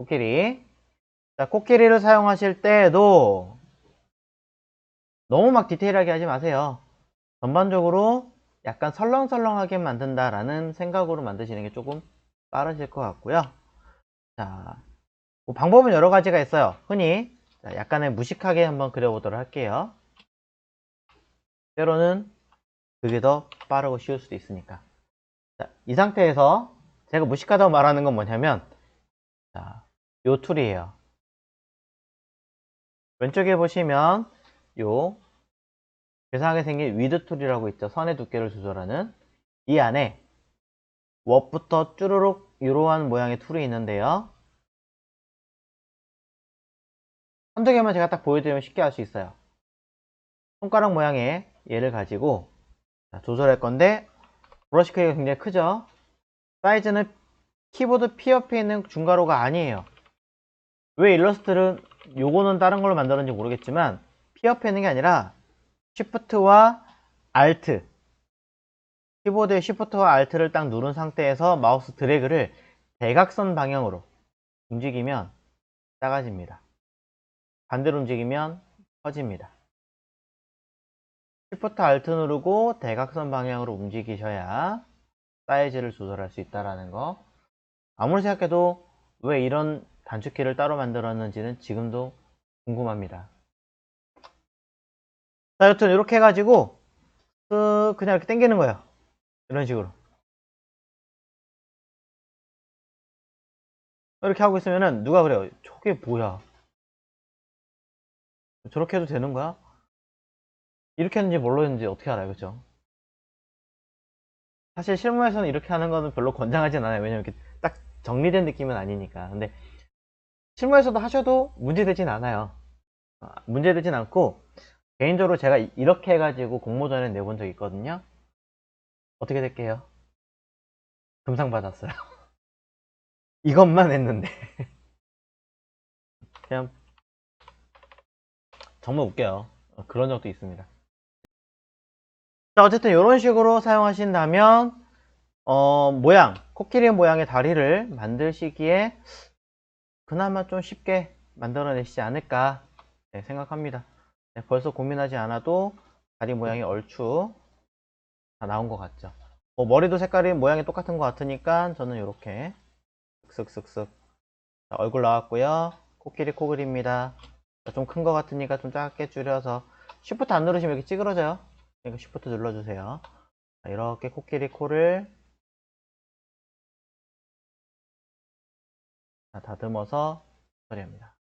코끼리. 자, 코끼리를 사용하실 때에도 너무 막 디테일하게 하지 마세요. 전반적으로 약간 설렁설렁하게 만든다라는 생각으로 만드시는 게 조금 빠르실 것 같고요. 자, 뭐 방법은 여러 가지가 있어요. 흔히 자, 약간의 무식하게 한번 그려보도록 할게요. 때로는 그게 더 빠르고 쉬울 수도 있으니까. 자, 이 상태에서 제가 무식하다고 말하는 건 뭐냐면, 자, 요 툴이에요. 왼쪽에 보시면 요 괴상하게 생긴 위드 툴이라고 있죠. 선의 두께를 조절하는. 이 안에 웍부터 쭈루룩 이러한 모양의 툴이 있는데요. 한두 개만 제가 딱 보여드리면 쉽게 알 수 있어요. 손가락 모양의 얘를 가지고 조절할 건데, 브러쉬 크기가 굉장히 크죠. 사이즈는 키보드 P 옆에 있는 중괄호가 아니에요. 왜 일러스트를 요거는 다른 걸로 만들었는지 모르겠지만 P 옆에 있는 게 아니라 Shift와 Alt, 키보드의 Shift와 Alt를 딱 누른 상태에서 마우스 드래그를 대각선 방향으로 움직이면 작아집니다. 반대로 움직이면 커집니다. Shift Alt 누르고 대각선 방향으로 움직이셔야 사이즈를 조절할 수 있다는 거. 아무리 생각해도 왜 이런 단축키를 따로 만들었는지는 지금도 궁금합니다. 자, 여튼 이렇게 해가지고 그냥 이렇게 당기는 거예요. 이런 식으로 이렇게 하고 있으면은 누가 그래요, 저게 뭐야, 저렇게 해도 되는 거야? 이렇게 했는지 뭘로 했는지 어떻게 알아요, 그죠? 사실 실무에서는 이렇게 하는 거는 별로 권장하진 않아요. 왜냐면 이렇게 딱 정리된 느낌은 아니니까. 근데 실무에서도 하셔도 문제되진 않아요. 문제되진 않고, 개인적으로 제가 이렇게 해가지고 공모전에 내본 적이 있거든요. 어떻게 될게요? 금상 받았어요. 이것만 했는데. 그냥 정말 웃겨요. 그런 적도 있습니다. 자, 어쨌든 이런 식으로 사용하신다면 모양, 코끼리 모양의 다리를 만드시기에 그나마 좀 쉽게 만들어내시지 않을까 생각합니다. 네, 벌써 고민하지 않아도 다리 모양이 얼추 다 나온 것 같죠. 머리도 색깔이 모양이 똑같은 것 같으니까 저는 이렇게 쓱쓱쓱. 자, 얼굴 나왔고요. 코끼리 코 그립니다. 좀 큰 것 같으니까 좀 작게 줄여서, 쉬프트 안 누르시면 이렇게 찌그러져요. 그러니까 쉬프트 눌러주세요. 자, 이렇게 코끼리 코를 다듬어서 처리합니다.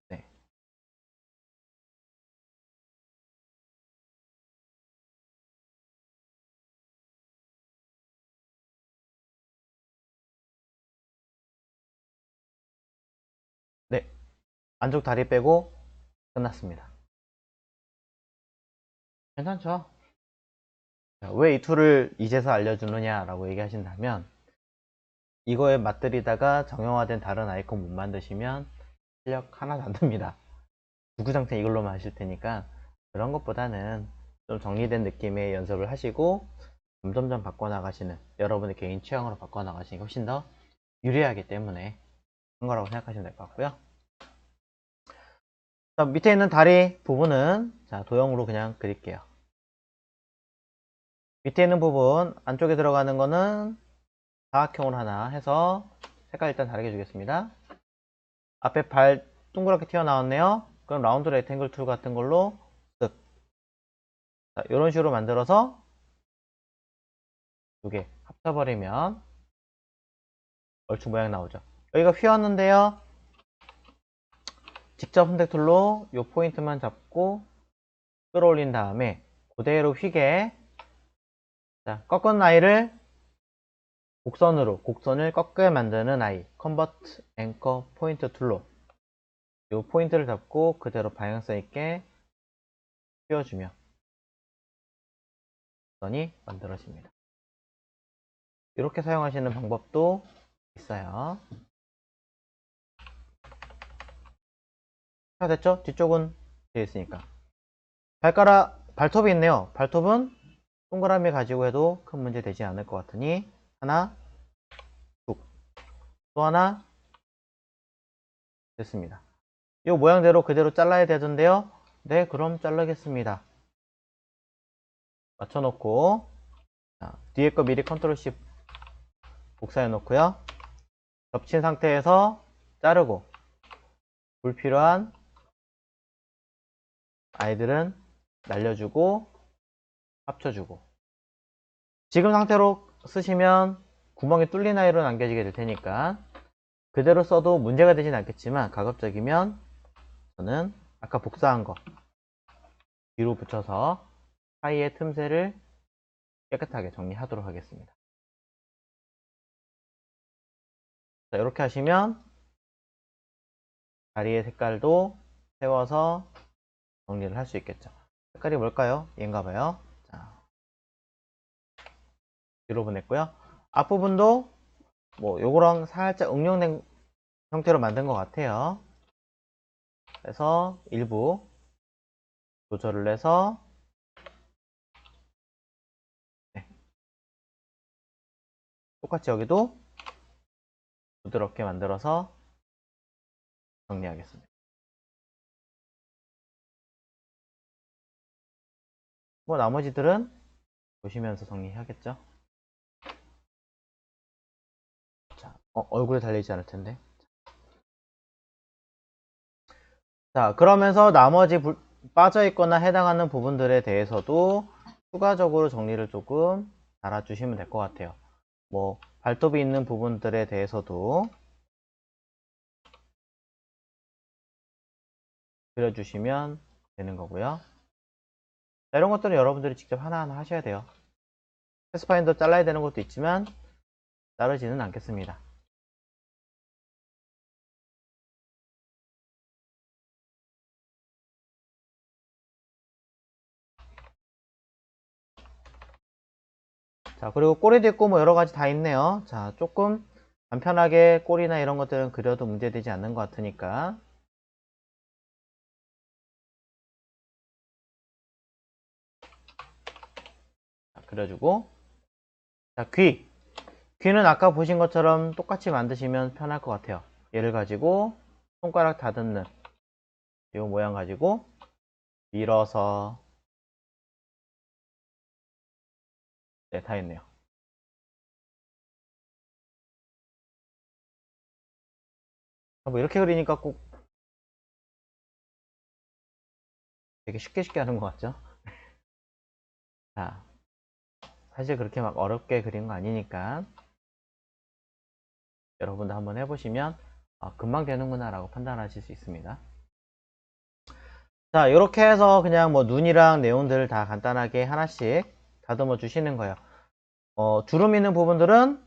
네. 네. 안쪽 다리 빼고 끝났습니다. 괜찮죠? 왜 이 툴을 이제서 알려주느냐라고 얘기하신다면, 이거에 맞들이다가 정형화된 다른 아이콘 못 만드시면 실력 하나도 안 듭니다. 구구장창 이걸로만 하실 테니까 그런 것보다는 좀 정리된 느낌의 연습을 하시고 점점점 바꿔나가시는, 여러분의 개인 취향으로 바꿔나가시는 게 훨씬 더 유리하기 때문에 한 거라고 생각하시면 될 것 같고요. 자, 밑에 있는 다리 부분은 자, 도형으로 그냥 그릴게요. 밑에 있는 부분 안쪽에 들어가는 거는 사각형으로 하나 해서 색깔 일단 다르게 주겠습니다. 앞에 발 동그랗게 튀어나왔네요. 그럼 라운드 레ಕ್탱글 툴 같은 걸로 쓱. 자, 이런 식으로 만들어서 두 개 합쳐버리면 얼추 모양 나오죠. 여기가 휘었는데요. 직접 선택 툴로 이 포인트만 잡고 끌어올린 다음에 그대로 휘게, 자, 꺾은 아이를 곡선을 꺾게 만드는 아이, 컨버트 앵커 포인트 툴로 이 포인트를 잡고 그대로 방향성 있게 휘어주면 곡선이 만들어집니다. 이렇게 사용하시는 방법도 있어요. 다 됐죠? 뒤쪽은 되어 있으니까. 발톱이 있네요. 발톱은 동그라미 가지고 해도 큰 문제 되지 않을 것 같으니 하나, 쭉, 또 하나, 됐습니다. 이 모양대로 그대로 잘라야 되던데요. 네, 그럼 자르겠습니다. 맞춰놓고 뒤에 거 미리 컨트롤 C 복사해 놓고요. 겹친 상태에서 자르고 불필요한 아이들은 날려주고 합쳐주고. 지금 상태로 쓰시면 구멍이 뚫린 아이로 남겨지게 될 테니까 그대로 써도 문제가 되진 않겠지만 가급적이면 저는 아까 복사한 거 뒤로 붙여서 사이의 틈새를 깨끗하게 정리하도록 하겠습니다. 자, 이렇게 하시면 다리의 색깔도 세워서 정리를 할 수 있겠죠. 색깔이 뭘까요? 얘인가 봐요. 자, 뒤로 보냈고요. 앞부분도 뭐 요거랑 살짝 응용된 형태로 만든 것 같아요. 그래서 일부 조절을 해서 네. 똑같이 여기도 부드럽게 만들어서 정리하겠습니다. 뭐 나머지들은 보시면서 정리하겠죠. 자, 얼굴에 달리지 않을 텐데. 자, 그러면서 나머지 빠져있거나 해당하는 부분들에 대해서도 추가적으로 정리를 조금 달아주시면 될 것 같아요. 뭐 발톱이 있는 부분들에 대해서도 그려주시면 되는 거고요. 자, 이런 것들은 여러분들이 직접 하나하나 하셔야 돼요. 패스파인더 잘라야 되는 것도 있지만 자르지는 않겠습니다. 자, 그리고 꼬리도 있고 뭐 여러가지 다 있네요. 자, 조금 간편하게 꼬리나 이런 것들은 그려도 문제되지 않는 것 같으니까 자, 그려주고. 자, 귀는 아까 보신 것처럼 똑같이 만드시면 편할 것 같아요. 얘를 가지고 손가락 다듬는 이 모양 가지고 밀어서 네, 다 있네요. 뭐 이렇게 그리니까 꼭 되게 쉽게 하는 것 같죠? 자, 사실 그렇게 막 어렵게 그린 거 아니니까 여러분도 한번 해보시면 금방 되는구나 라고 판단하실 수 있습니다. 자, 이렇게 해서 그냥 뭐 눈이랑 내용들을 다 간단하게 하나씩 다듬어 주시는 거예요. 주름 있는 부분들은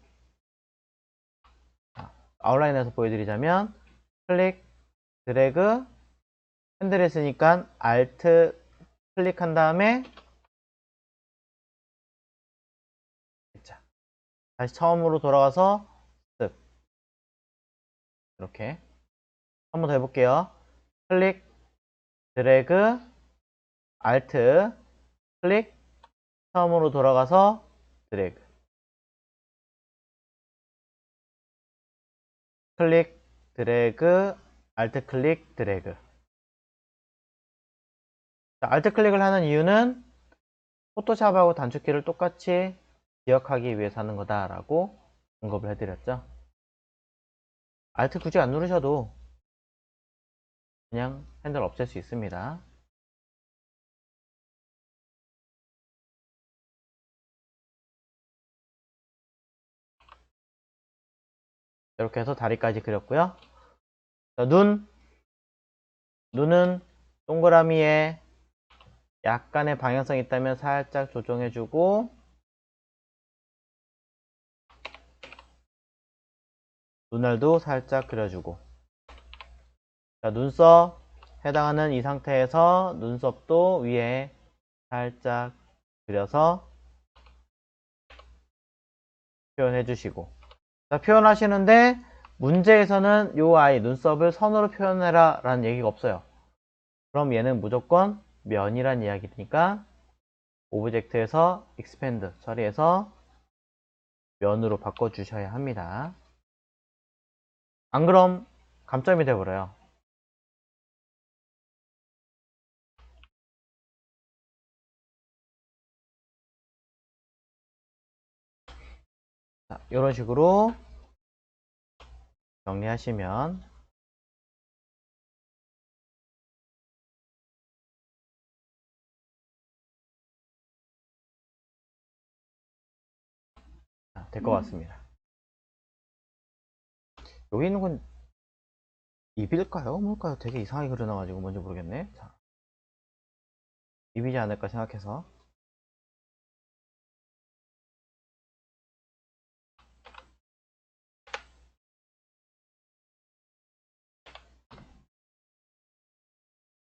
아웃라인에서 보여드리자면 클릭, 드래그, 핸들 했으니까 Alt 클릭한 다음에 자, 다시 처음으로 돌아가서 쓱 이렇게 한 번 더 해볼게요. 클릭, 드래그, Alt 클릭, 처음으로 돌아가서 드래그, 클릭, 드래그, Alt 클릭, 드래그. 자, Alt 클릭을 하는 이유는 포토샵하고 단축키를 똑같이 기억하기 위해서 하는 거다라고 언급을 해드렸죠. Alt 굳이 안 누르셔도 그냥 핸들 없앨 수 있습니다. 이렇게 해서 다리까지 그렸고요. 자, 눈은 동그라미에 약간의 방향성이 있다면 살짝 조정해주고 눈알도 살짝 그려주고. 자, 눈썹 해당하는 이 상태에서 눈썹도 위에 살짝 그려서 표현해 주시고. 자, 표현하시는데 문제에서는 요 아이 눈썹을 선으로 표현해라 라는 얘기가 없어요. 그럼 얘는 무조건 면이란 이야기니까 오브젝트에서 expand 처리해서 면으로 바꿔주셔야 합니다. 안 그럼 감점이 돼버려요. 자, 이런 식으로 정리하시면 될 것 같습니다. 여기 있는 건 입일까요? 뭘까요? 되게 이상하게 그려놔가지고 뭔지 모르겠네. 자, 입이지 않을까 생각해서.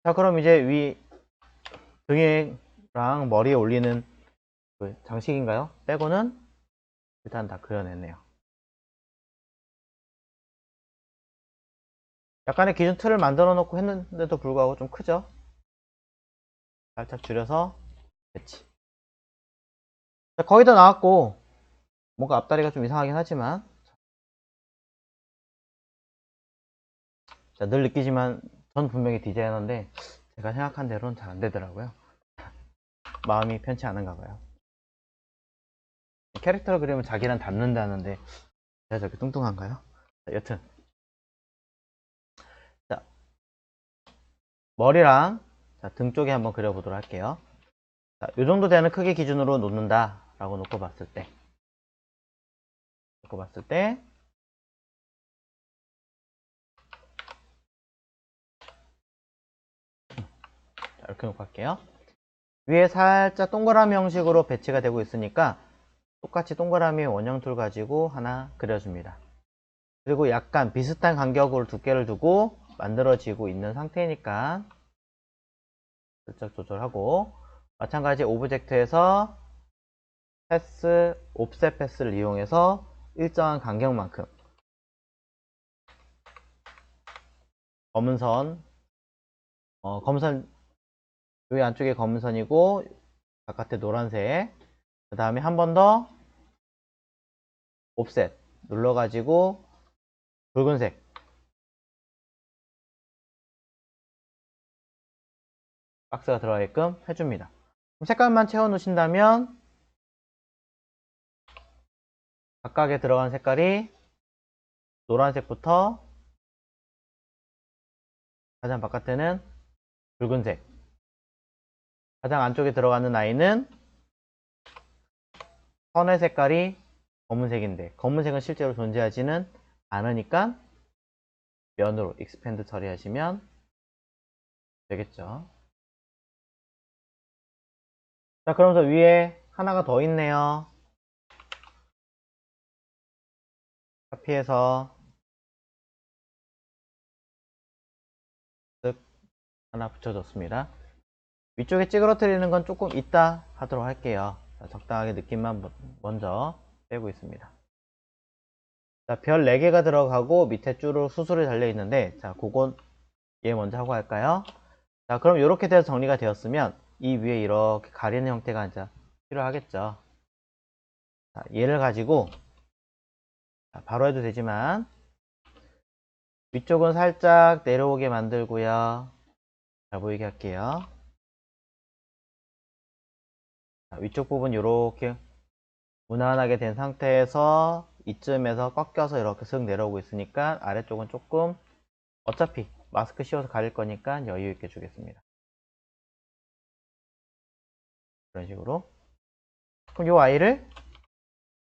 자, 그럼 이제 위 등이랑 머리에 올리는 그 장식인가요? 빼고는 일단 다 그려냈네요. 약간의 기준 틀을 만들어 놓고 했는데도 불구하고 좀 크죠? 살짝 줄여서 배치. 자, 거의 다 나왔고 뭔가 앞다리가 좀 이상하긴 하지만 자, 늘 느끼지만 전 분명히 디자이너인데 제가 생각한 대로는 잘 안 되더라고요. 마음이 편치 않은가 봐요. 캐릭터를 그리면 자기랑 닮는다는데 제가 저렇게 뚱뚱한가요? 자, 여튼 자, 머리랑 자, 등 쪽에 한번 그려보도록 할게요. 자, 이 정도 되는 크기 기준으로 놓는다 라고 놓고 봤을 때 자, 이렇게 놓고 할게요. 위에 살짝 동그라미 형식으로 배치가 되고 있으니까 똑같이 동그라미 원형 툴 가지고 하나 그려줍니다. 그리고 약간 비슷한 간격으로 두께를 두고 만들어지고 있는 상태니까 살짝 조절하고, 마찬가지 오브젝트에서 패스, 옵셋 패스를 이용해서 일정한 간격만큼 검은 선, 검은 선 여기 안쪽에 검은 선이고 바깥에 노란색, 그 다음에 한 번 더 옵셋 눌러가지고 붉은색 박스가 들어가게끔 해줍니다. 색깔만 채워 놓으신다면 각각에 들어간 색깔이 노란색부터 가장 바깥에는 붉은색, 가장 안쪽에 들어가는 아이는 선의 색깔이 검은색인데 검은색은 실제로 존재하지는 않으니까 면으로 익스펜드 처리하시면 되겠죠. 자, 그러면서 위에 하나가 더 있네요. 카피해서 쓱 하나 붙여줬습니다. 위쪽에 찌그러뜨리는 건 조금 이따 하도록 할게요. 자, 적당하게 느낌만 먼저 빼고 있습니다. 자, 별 4개가 들어가고 밑에 쭈루 수술이 달려 있는데, 자, 그건 얘 먼저 하고 할까요? 자, 그럼 이렇게 돼서 정리가 되었으면 이 위에 이렇게 가리는 형태가 이제 필요하겠죠. 자, 얘를 가지고 자, 바로 해도 되지만 위쪽은 살짝 내려오게 만들고요. 잘 보이게 할게요. 자, 위쪽 부분 이렇게 무난하게 된 상태에서 이쯤에서 꺾여서 이렇게 슥 내려오고 있으니까 아래쪽은 조금 어차피 마스크 씌워서 가릴 거니까 여유 있게 주겠습니다. 이런 식으로. 그럼 이 아이를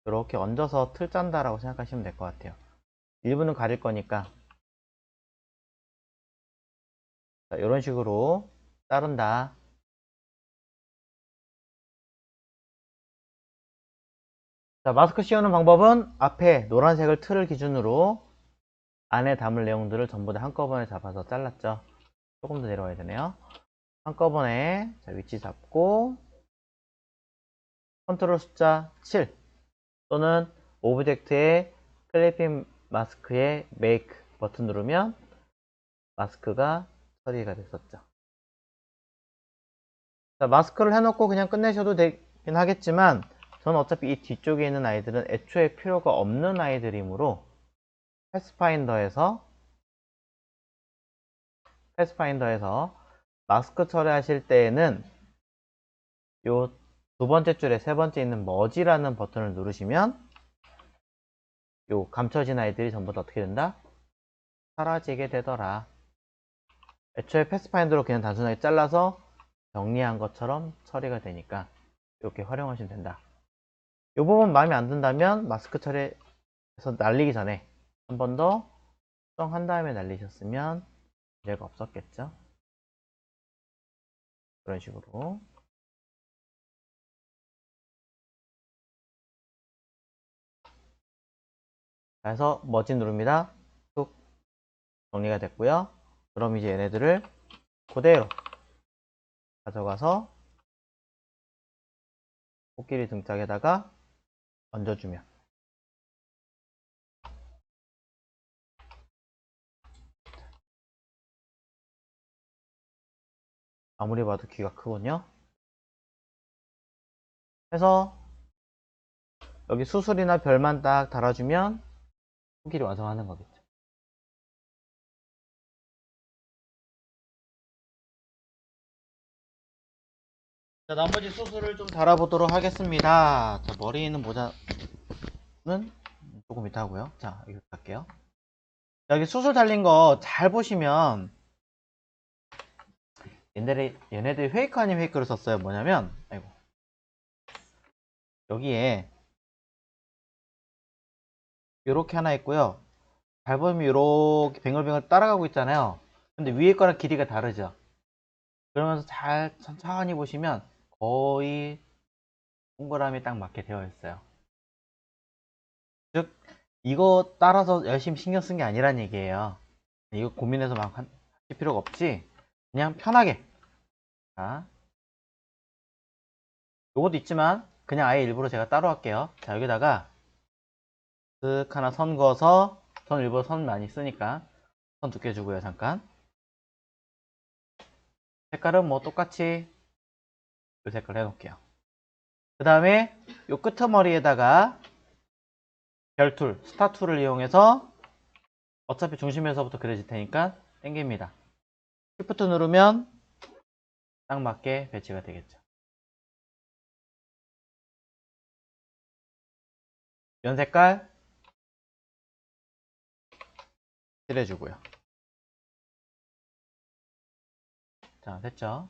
이렇게 얹어서 틀 짠다 라고 생각하시면 될 것 같아요. 일부는 가릴 거니까 자, 이런 식으로 자른다. 자, 마스크 씌우는 방법은 앞에 노란색을 틀을 기준으로 안에 담을 내용들을 전부 다 한꺼번에 잡아서 잘랐죠. 조금 더 내려와야 되네요. 한꺼번에 자, 위치 잡고 컨트롤 숫자 7 또는 오브젝트의 클리핑 마스크의 메이크 버튼 누르면 마스크가 처리가 됐었죠. 자, 마스크를 해놓고 그냥 끝내셔도 되긴 하겠지만 저는 어차피 이 뒤쪽에 있는 아이들은 애초에 필요가 없는 아이들이므로 패스파인더에서 마스크 처리하실 때에는 요 두 번째 줄에 세 번째 있는 머지라는 버튼을 누르시면 요 감춰진 아이들이 전부 다 어떻게 된다? 사라지게 되더라. 애초에 패스파인더로 그냥 단순하게 잘라서 정리한 것처럼 처리가 되니까 이렇게 활용하시면 된다. 이 부분 마음에 안 든다면 마스크 처리해서 날리기 전에 한 번 더 수정한 다음에 날리셨으면 문제가 없었겠죠. 그런 식으로. 그래서 머지 누릅니다. 툭 정리가 됐고요. 그럼 이제 얘네들을 그대로 가져가서 코끼리 등짝에다가 얹어주면 아무리 봐도 귀가 크군요. 해서 여기 수술이나 별만 딱 달아주면 코끼리 완성하는 거겠죠. 자, 나머지 수술을 좀 달아보도록 하겠습니다. 자, 머리에 있는 모자는 조금 이따 하고요. 자, 이거 갈게요. 여기 수술 달린 거 잘 보시면 얘네들이 페이크 아닌 페이크를 썼어요. 뭐냐면 아이고, 여기에 요렇게 하나 있고요. 잘 보면 요렇게 뱅글뱅글 따라가고 있잖아요. 근데 위에 거랑 길이가 다르죠. 그러면서 잘 천천히 보시면 거의 동그라미 딱 맞게 되어 있어요. 즉 이거 따라서 열심히 신경 쓴 게 아니란 얘기예요. 이거 고민해서 막 하실 필요가 없지. 그냥 편하게. 자, 요것도 있지만 그냥 아예 일부러 제가 따로 할게요. 자, 여기다가 쓱 하나 선 그어서, 전 일부러 선 많이 쓰니까 선 두께 주고요. 잠깐 색깔은 뭐 똑같이 이 색깔 해놓을게요. 그 다음에 요 끄트머리에다가 별툴, 스타툴을 이용해서 어차피 중심에서부터 그려질 테니까 당깁니다. Shift 누르면 딱 맞게 배치가 되겠죠. 연 색깔 칠해주고요. 자, 됐죠?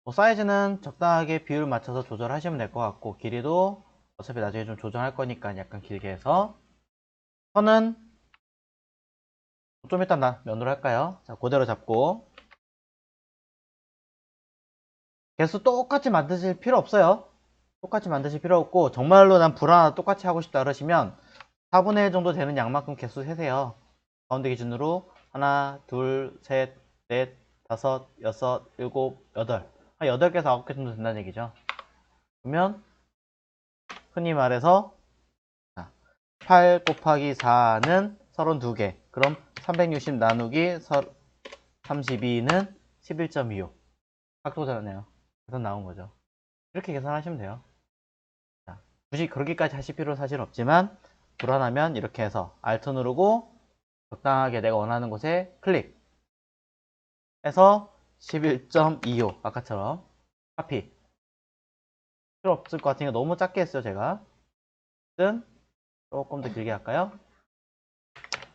뭐 사이즈는 적당하게 비율 맞춰서 조절하시면 될 것 같고, 길이도 어차피 나중에 좀 조정할 거니까 약간 길게 해서, 선은 좀 이따 면으로 할까요? 자, 그대로 잡고, 개수 똑같이 만드실 필요 없어요. 똑같이 만드실 필요 없고, 정말로 난 불안하다 똑같이 하고 싶다 그러시면 4분의 1 정도 되는 양만큼 개수 세세요. 가운데 기준으로 하나, 둘, 셋, 넷, 다섯, 여섯, 일곱, 여덟. 한 8개에서 9개 정도 된다는 얘기죠. 그러면 흔히 말해서 8 곱하기 4는 32개. 그럼 360 나누기 32는 11.25. 각도잖아요. 계산 나온 거죠. 이렇게 계산하시면 돼요. 자, 굳이 그렇게까지 하실 필요는 사실 없지만 불안하면 이렇게 해서 Alt 누르고 적당하게 내가 원하는 곳에 클릭 해서 11.25 아까처럼 카피. 필요 없을 것 같으니까 너무 작게 했어요 제가. 조금 더 길게 할까요?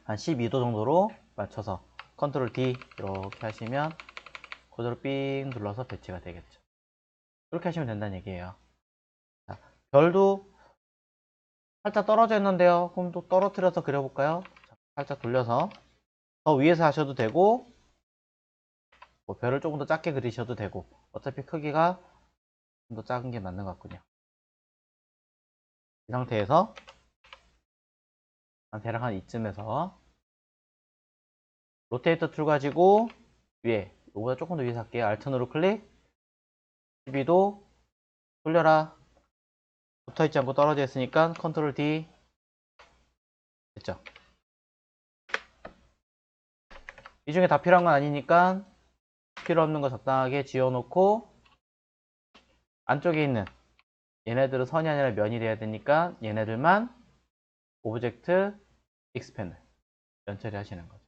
한 12도 정도로 맞춰서 컨트롤 D 이렇게 하시면 그대로 삥 눌러서 배치가 되겠죠. 그렇게 하시면 된다는 얘기예요. 자, 별도 살짝 떨어져 있는데요. 그럼 또 떨어뜨려서 그려볼까요? 자, 살짝 돌려서 더 위에서 하셔도 되고 뭐 별을 조금 더 작게 그리셔도 되고 어차피 크기가 좀 더 작은 게 맞는 것 같군요. 이 상태에서 대략 한 이쯤에서 로테이터 툴 가지고 위에 이거보다 조금 더 위에서 할게요. Alt 누르 클릭 12도 돌려라. 붙어있지 않고 떨어져 있으니까 컨트롤 D 됐죠. 이 중에 다 필요한 건 아니니까 필요 없는 거 적당하게 지워놓고 안쪽에 있는 얘네들은 선이 아니라 면이 돼야 되니까 얘네들만 오브젝트 익스펜드 면 처리하시는 거죠.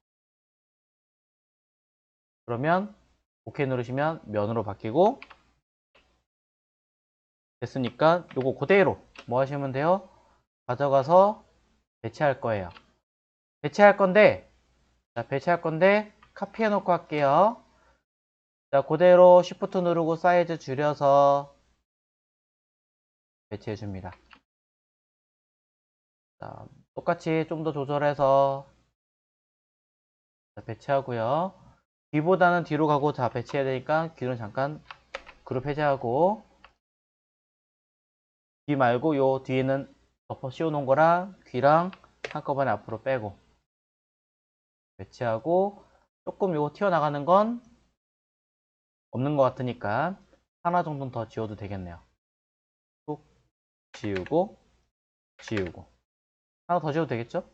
그러면 OK 누르시면 면으로 바뀌고 됐으니까 요거 그대로 뭐 하시면 돼요? 가져가서 배치할 거예요. 배치할 건데 카피해 놓고 할게요. 자, 그대로 Shift 누르고 사이즈 줄여서 배치해 줍니다. 자, 똑같이 좀 더 조절해서 배치하고요. 뒤보다는 뒤로 가고 다 배치해야 되니까 귀는 잠깐 그룹 해제하고 귀 말고 요 뒤에는 덮어 씌워 놓은 거랑 귀랑 한꺼번에 앞으로 빼고 배치하고 조금 요거 튀어나가는 건 없는 것 같으니까 하나 정도는 더 지워도 되겠네요. 툭 지우고 지우고 하나 더 지워도 되겠죠?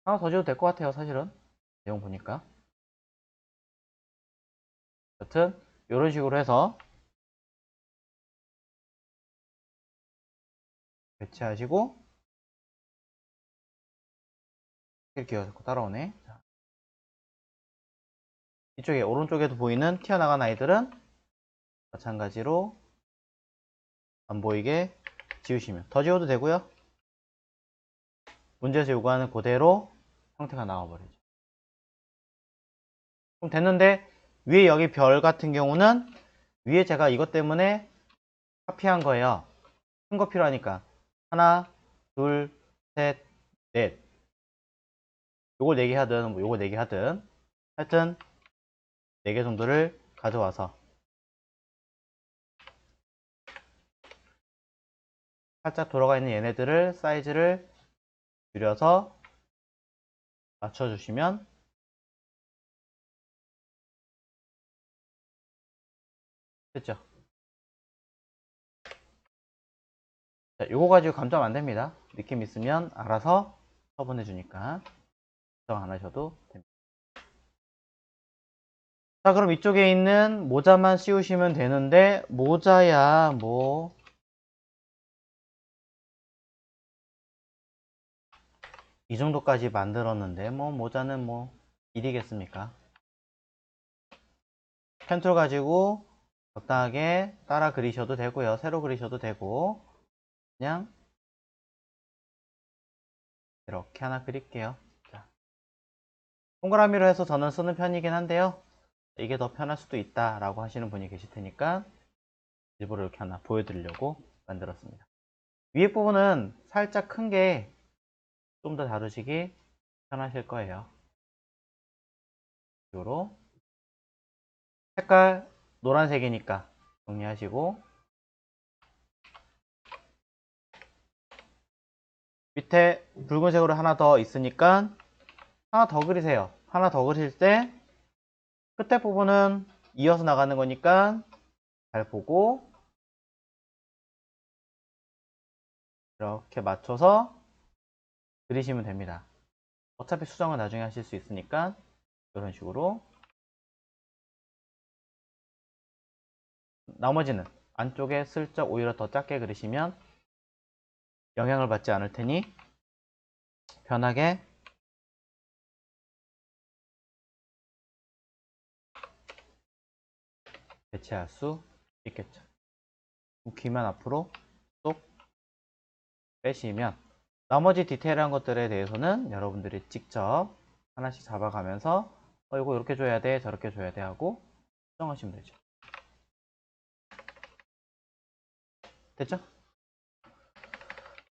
하나 더 지워도 될 것 같아요. 사실은 내용 보니까 여튼 이런 식으로 해서 배치하시고 이렇게 자꾸 따라오네. 자, 이쪽에 오른쪽에도 보이는 튀어나간 아이들은 마찬가지로 안 보이게 지우시면 더 지워도 되고요. 문제에서 요구하는 그대로 형태가 나와버리죠. 그럼 됐는데 위에 여기 별 같은 경우는 위에 제가 이것 때문에 카피한 거예요. 큰 거 필요하니까 하나, 둘, 셋, 넷. 요걸 4개 하든 뭐 요걸 4개 하든 하여튼 4개 정도를 가져와서 살짝 돌아가 있는 얘네들을 사이즈를 줄여서 맞춰주시면 됐죠. 자, 요거 가지고 감점 안 됩니다. 느낌 있으면 알아서 처분해 주니까 걱정 안 하셔도 됩니다. 자, 그럼 이쪽에 있는 모자만 씌우시면 되는데 모자야 뭐 이 정도까지 만들었는데 뭐 모자는 뭐 일이겠습니까? 펜툴 가지고 적당하게 따라 그리셔도 되고요. 새로 그리셔도 되고 그냥 이렇게 하나 그릴게요. 자, 동그라미로 해서 저는 쓰는 편이긴 한데요. 이게 더 편할 수도 있다 라고 하시는 분이 계실 테니까 일부러 이렇게 하나 보여드리려고 만들었습니다. 위에 부분은 살짝 큰 게 좀 더 다루시기 편하실 거예요. 이로 색깔 노란색이니까 정리하시고 밑에 붉은색으로 하나 더 있으니까 하나 더 그리세요. 하나 더 그릴 때 끝에 부분은 이어서 나가는 거니까 잘 보고 이렇게 맞춰서 그리시면 됩니다. 어차피 수정은 나중에 하실 수 있으니까 이런 식으로 나머지는 안쪽에 슬쩍 오히려 더 작게 그리시면 영향을 받지 않을 테니 편하게 배치할 수 있겠죠. 귀만 앞으로 쏙 빼시면 나머지 디테일한 것들에 대해서는 여러분들이 직접 하나씩 잡아가면서 이거 이렇게 줘야 돼 저렇게 줘야 돼 하고 수정하시면 되죠. 됐죠?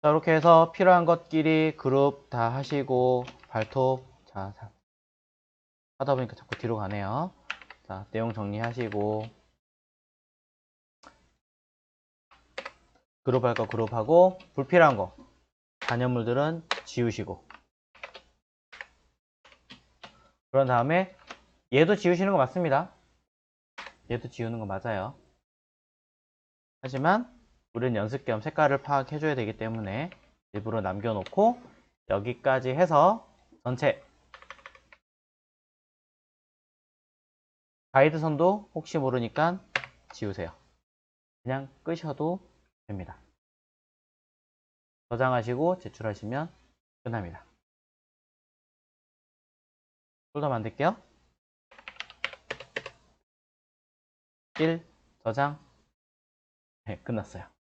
자, 이렇게 해서 필요한 것끼리 그룹 다 하시고 발톱 자 하다 보니까 자꾸 뒤로 가네요. 자, 내용 정리하시고 그룹할 거 그룹하고 불필요한 거 단연물들은 지우시고 그런 다음에 얘도 지우시는 거 맞습니다. 얘도 지우는 거 맞아요. 하지만 우리는 연습 겸 색깔을 파악해 줘야 되기 때문에 일부러 남겨놓고 여기까지 해서 전체 가이드선도 혹시 모르니까 지우세요. 그냥 끄셔도 됩니다. 저장하시고 제출하시면 끝납니다. 폴더 만들게요. 1. 저장. 네, 끝났어요.